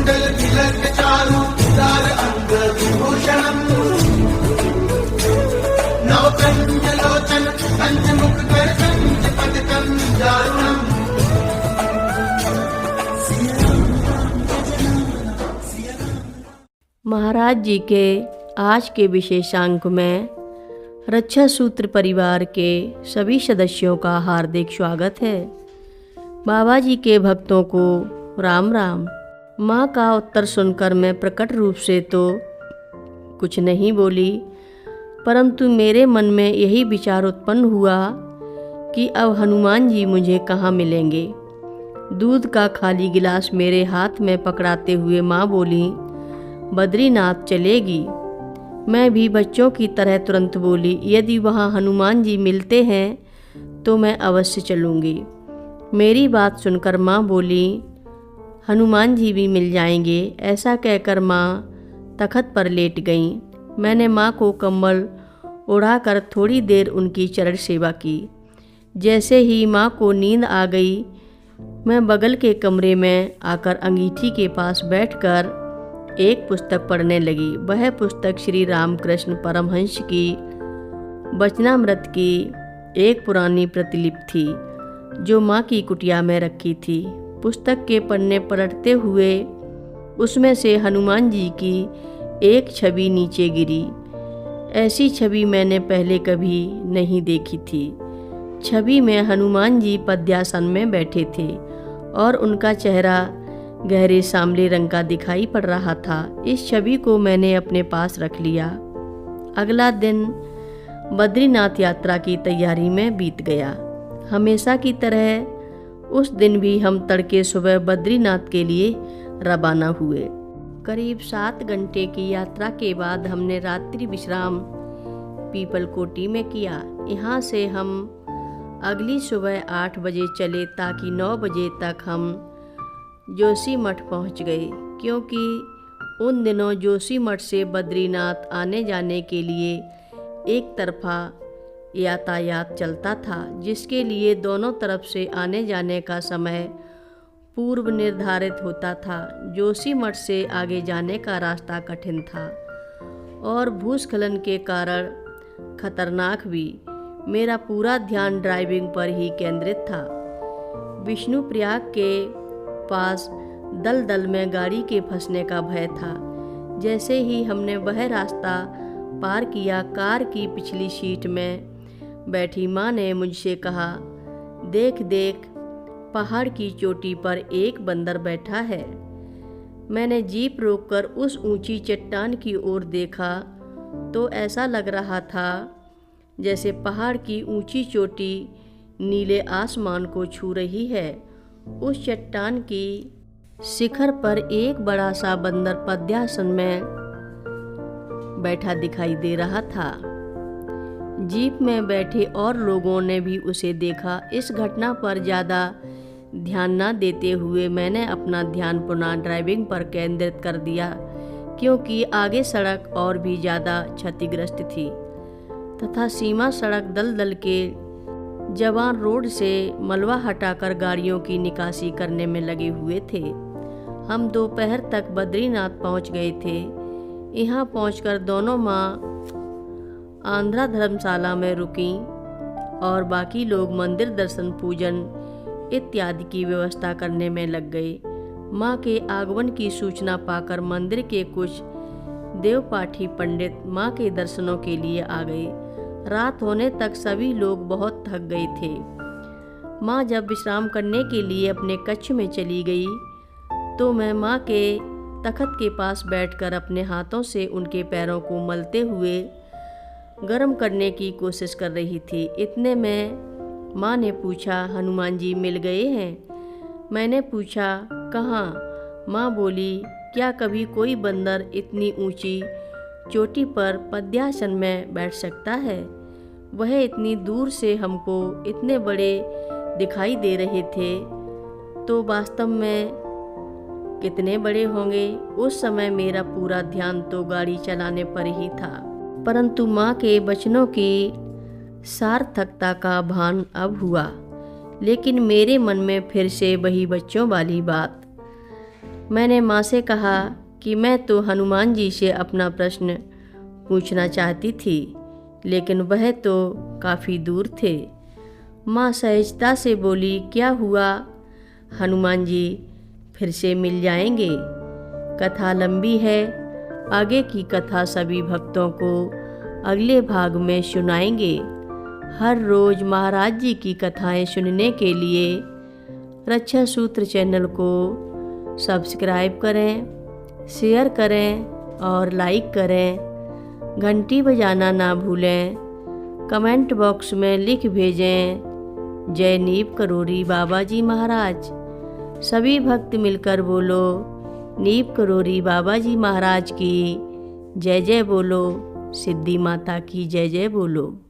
कुंडल तिलक चारु उदार अंग विभूषणम् नवकंजलोचन पंचमुख कर संच पतितम् दारुणम्। महाराज जी के आज के विशेषांक में रक्षा सूत्र परिवार के सभी सदस्यों का हार्दिक स्वागत है। बाबा जी के भक्तों को राम राम। माँ का उत्तर सुनकर मैं प्रकट रूप से तो कुछ नहीं बोली, परंतु मेरे मन में यही विचार उत्पन्न हुआ कि अब हनुमान जी मुझे कहाँ मिलेंगे। दूध का खाली गिलास मेरे हाथ में पकड़ाते हुए माँ बोली, बद्रीनाथ चलेगी। मैं भी बच्चों की तरह तुरंत बोली, यदि वहाँ हनुमान जी मिलते हैं तो मैं अवश्य चलूँगी। मेरी बात सुनकर माँ बोली, हनुमान जी भी मिल जाएंगे। ऐसा कहकर माँ तखत पर लेट गईं। मैंने माँ को कंबल उड़ाकर थोड़ी देर उनकी चरण सेवा की। जैसे ही माँ को नींद आ गई, मैं बगल के कमरे में आकर अंगीठी के पास बैठकर एक पुस्तक पढ़ने लगी। वह पुस्तक श्री रामकृष्ण परमहंस की वचनामृत की एक पुरानी प्रतिलिपि थी, जो माँ की कुटिया में रखी थी। पुस्तक के पन्ने पलटते हुए उसमें से हनुमान जी की एक छवि नीचे गिरी। ऐसी छवि मैंने पहले कभी नहीं देखी थी। छवि में हनुमान जी पद्यासन में बैठे थे और उनका चेहरा गहरे सांवले रंग का दिखाई पड़ रहा था। इस छवि को मैंने अपने पास रख लिया। अगला दिन बद्रीनाथ यात्रा की तैयारी में बीत गया। हमेशा की तरह उस दिन भी हम तड़के सुबह बद्रीनाथ के लिए रवाना हुए। करीब 7 घंटे की यात्रा के बाद हमने रात्रि विश्राम पीपलकोटी में किया। यहाँ से हम अगली सुबह 8 बजे चले ताकि 9 बजे तक हम जोशीमठ पहुँच गए, क्योंकि उन दिनों जोशीमठ से बद्रीनाथ आने जाने के लिए एक तरफा यातायात चलता था, जिसके लिए दोनों तरफ से आने जाने का समय पूर्व निर्धारित होता था। जोशीमठ से आगे जाने का रास्ता कठिन था और भूस्खलन के कारण खतरनाक भी। मेरा पूरा ध्यान ड्राइविंग पर ही केंद्रित था। विष्णुप्रयाग के पास दलदल में गाड़ी के फंसने का भय था। जैसे ही हमने वह रास्ता पार किया, कार की पिछली सीट में बैठी माँ ने मुझसे कहा, देख देख, पहाड़ की चोटी पर एक बंदर बैठा है। मैंने जीप रोककर उस ऊंची चट्टान की ओर देखा तो ऐसा लग रहा था जैसे पहाड़ की ऊंची चोटी नीले आसमान को छू रही है। उस चट्टान की शिखर पर एक बड़ा सा बंदर पद्यासन में बैठा दिखाई दे रहा था। जीप में बैठे और लोगों ने भी उसे देखा। इस घटना पर ज़्यादा ध्यान न देते हुए मैंने अपना ध्यान पुनः ड्राइविंग पर केंद्रित कर दिया, क्योंकि आगे सड़क और भी ज़्यादा क्षतिग्रस्त थी तथा सीमा सड़क दलदल के जवान रोड से मलबा हटाकर गाड़ियों की निकासी करने में लगे हुए थे। हम दोपहर तक बद्रीनाथ पहुंच गए थे। यहाँ पहुंचकर दोनों माँ आंध्रा धर्मशाला में रुकीं और बाकी लोग मंदिर दर्शन पूजन इत्यादि की व्यवस्था करने में लग गए। माँ के आगमन की सूचना पाकर मंदिर के कुछ देवपाठी पंडित माँ के दर्शनों के लिए आ गए। रात होने तक सभी लोग बहुत थक गए थे। माँ जब विश्राम करने के लिए अपने कक्ष में चली गई तो मैं माँ के तखत के पास बैठकर अपने हाथों से उनके पैरों को मलते हुए गर्म करने की कोशिश कर रही थी। इतने में माँ ने पूछा, हनुमान जी मिल गए हैं? मैंने पूछा, कहाँ? माँ बोली, क्या कभी कोई बंदर इतनी ऊंची चोटी पर पद्यासन में बैठ सकता है? वह इतनी दूर से हमको इतने बड़े दिखाई दे रहे थे, तो वास्तव में कितने बड़े होंगे? उस समय मेरा पूरा ध्यान तो गाड़ी चलाने पर ही था, परंतु माँ के वचनों की सार्थकता का भान अब हुआ। लेकिन मेरे मन में फिर से वही बच्चों वाली बात, मैंने माँ से कहा कि मैं तो हनुमान जी से अपना प्रश्न पूछना चाहती थी, लेकिन वह तो काफ़ी दूर थे। माँ सहजता से बोली, क्या हुआ? हनुमान जी फिर से मिल जाएंगे। कथा लंबी है, आगे की कथा सभी भक्तों को अगले भाग में सुनाएंगे। हर रोज़ महाराज जी की कथाएं सुनने के लिए रक्षा सूत्र चैनल को सब्सक्राइब करें, शेयर करें और लाइक करें। घंटी बजाना ना भूलें। कमेंट बॉक्स में लिख भेजें, जय नीव करोरी बाबा जी महाराज। सभी भक्त मिलकर बोलो, नीव करोरी बाबा जी महाराज की जय जय बोलो, सिद्धि माता की जय जय बोलो।